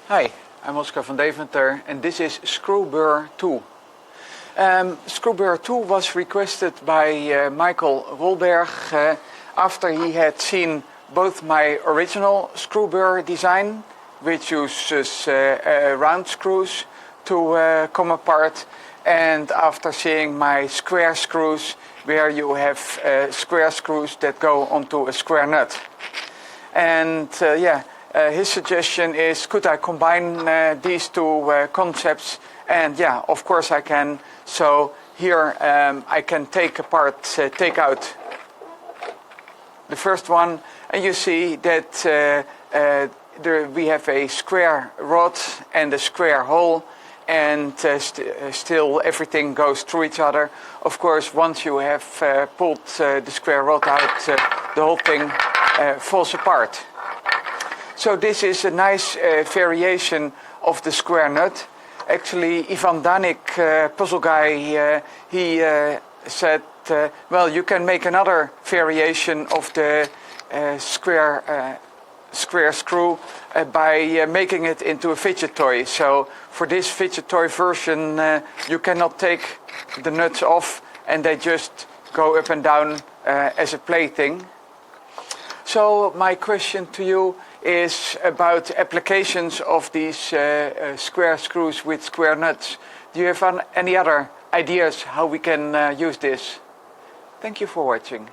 Hi, I'm Oscar van Deventer and this is Burr Too. Burr Too was requested by Michael Wolberg after he had seen both my original screw burr design, which uses round screws to come apart, and after seeing my square screws, where you have square screws that go onto a square nut. And his suggestion is, could I combine these two concepts? And yeah, of course I can. So here I can take out the first one, and you see that we have a square rod and a square hole, and still everything goes through each other. Of course, once you have pulled the square rod out, the whole thing falls apart. So this is a nice variation of the square nut. Actually, Ivan Danik, puzzle guy, he said, well, you can make another variation of the square screw by making it into a fidget toy. So for this fidget toy version, you cannot take the nuts off and they just go up and down as a plaything. So my question to you is about applications of these square screws with square nuts. Do you have any other ideas how we can use this? Thank you for watching.